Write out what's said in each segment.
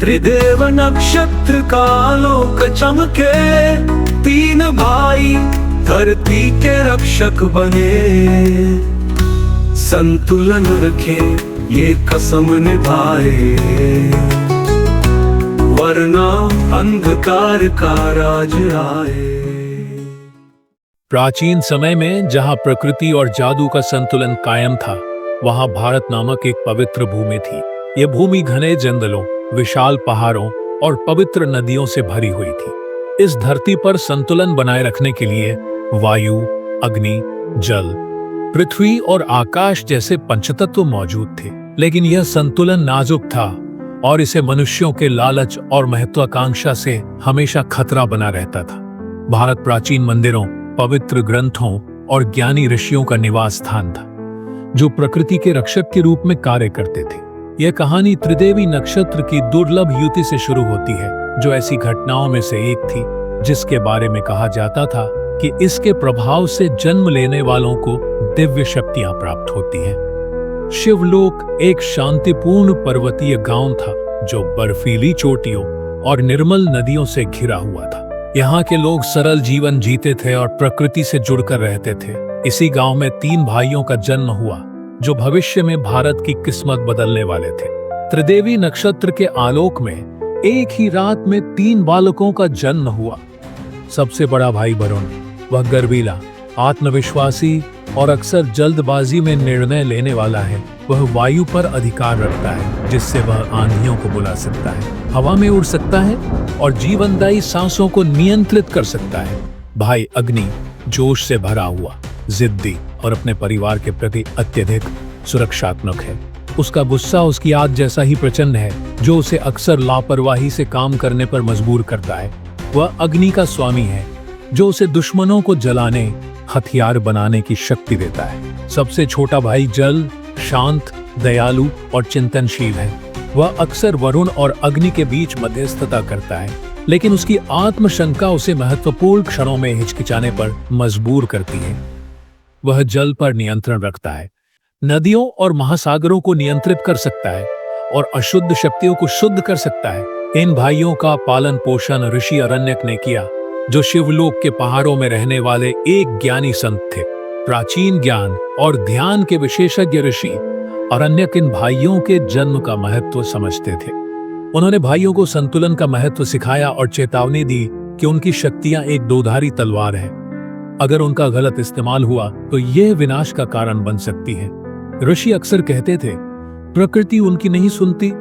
त्रिदेव नक्षत्र का आलोक चमके, तीन भाई धरती के रक्षक बने। संतुलन रखे ये कसम निभाए, वरना अंधकार का राज आए। प्राचीन समय में जहां प्रकृति और जादू का संतुलन कायम था, वहां भारत नामक एक पवित्र भूमि थी। यह भूमि घने जंगलों, विशाल पहाड़ों और पवित्र नदियों से भरी हुई थी। इस धरती पर संतुलन बनाए रखने के लिए वायु, अग्नि, जल, पृथ्वी और आकाश जैसे पंचतत्व मौजूद थे। लेकिन यह संतुलन नाजुक था और इसे मनुष्यों के लालच और महत्वाकांक्षा से हमेशा खतरा बना रहता था। भारत प्राचीन मंदिरों, पवित्र ग्रंथों और ज्ञानी ऋषियों का निवास स्थान था, जो प्रकृति के रक्षक के रूप में कार्य करते थे। यह कहानी त्रिदेवी नक्षत्र की दुर्लभ युति से शुरू होती है, जो ऐसी घटनाओं में से एक थी जिसके बारे में कहा जाता था कि इसके प्रभाव से जन्म लेने वालों को दिव्य शक्तियां प्राप्त होती हैं। शिवलोक एक शांतिपूर्ण पर्वतीय गांव था, जो बर्फीली चोटियों और निर्मल नदियों से घिरा हुआ था। यहाँ के लोग सरल जीवन जीते थे और प्रकृति से जुड़कर रहते थे। इसी गांव में तीन भाइयों का जन्म हुआ, जो भविष्य में भारत की किस्मत बदलने वाले थे। त्रिदेवी नक्षत्र के आलोक में एक ही रात में तीन बालकों का जन्म हुआ। सबसे बड़ा भाई वरुण, वह गर्वीला, आत्मविश्वासी और अक्सर जल्दबाजी में निर्णय लेने वाला है। वह वायु पर अधिकार रखता है, जिससे वह आंधियों को बुला सकता है, हवा में उड़ सकता है और जीवनदायी सांसों को नियंत्रित कर सकता है। भाई अग्नि जोश से भरा हुआ, जिद्दी और अपने परिवार के प्रति अत्यधिक सुरक्षात्मक है। उसका गुस्सा उसकी आग जैसा ही प्रचंड है, जो उसे अक्सर लापरवाही से काम करने पर मजबूर करता है। वह अग्नि का स्वामी है, जो उसे दुश्मनों को जलाने, हथियार बनाने की शक्ति देता है। सबसे छोटा भाई जल शांत, दयालु और चिंतनशील है। वह अक्सर वरुण और अग्नि के बीच मध्यस्थता करता है, लेकिन उसकी आत्मशंका उसे महत्वपूर्ण क्षणों में हिचकिचाने पर मजबूर करती है। वह जल पर नियंत्रण रखता है, नदियों और महासागरों को नियंत्रित कर सकता है और अशुद्ध शक्तियों को शुद्ध कर सकता है। इन भाइयों का पालन पोषण ऋषि अरण्यक ने किया, जो शिवलोक के पहाड़ों में रहने वाले एक ज्ञानी संत थे। प्राचीन ज्ञान और ध्यान के विशेषज्ञ ऋषि अरण्यक इन भाइयों के जन्म का महत्व समझते थे। उन्होंने भाइयों को संतुलन का महत्व सिखाया और चेतावनी दी कि उनकी शक्तियां एक दोधारी तलवार है। अगर उनका गलत इस्तेमाल हुआ तो यह विनाश का कारण बन सकती है। ऋषि अक्सर कहते थे, प्रकृति उनकी नहीं सुनती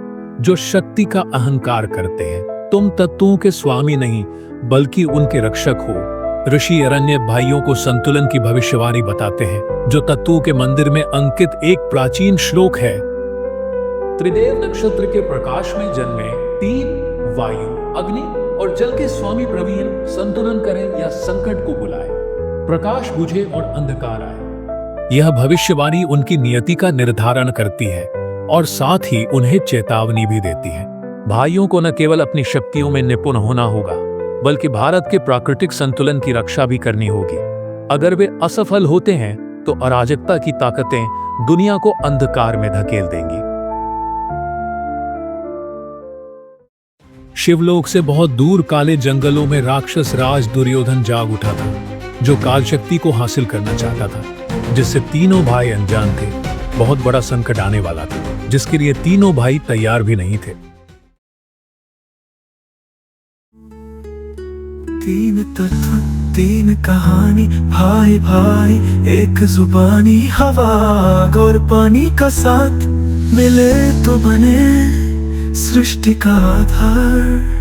जो शक्ति का अहंकार करते हैं। तुम तत्वों के स्वामी नहीं, बल्कि उनके रक्षक हो। ऋषि अरण्य भाइयों को संतुलन की भविष्यवाणी बताते हैं, जो तत्वों के मंदिर में अंकित एक प्राचीन श्लोक है। त्रिदेव नक्षत्र के प्रकाश में जन्मे तीन वायु, अग्नि और जल के स्वामी प्रवीण संतुलन करें या संकट को बुलाए, प्रकाश बुझे और अंधकार आए। यह भविष्यवाणी उनकी नियति का निर्धारण करती है और साथ ही उन्हें चेतावनी भी देती है। भाइयों को न केवल अपनी शक्तियों में निपुण होना होगा, बल्कि भारत के प्राकृतिक संतुलन की रक्षा भी करनी होगी। अगर वे असफल होते हैं तो अराजकता की ताकतें दुनिया को अंधकार में धकेल देंगी। शिवलोक से बहुत दूर काले जंगलों में राक्षस राज दुर्योधन जाग उठा था, जो काल शक्ति को हासिल करना चाहता था, जिससे तीनों भाई अनजान थे। बहुत बड़ा संकट आने वाला था, जिसके लिए तीनों भाई तैयार भी नहीं थे। तीन तत्व, तीन कहानी, भाई भाई एक जुबानी, हवा और पानी का साथ मिले तो बने सृष्टि का आधार।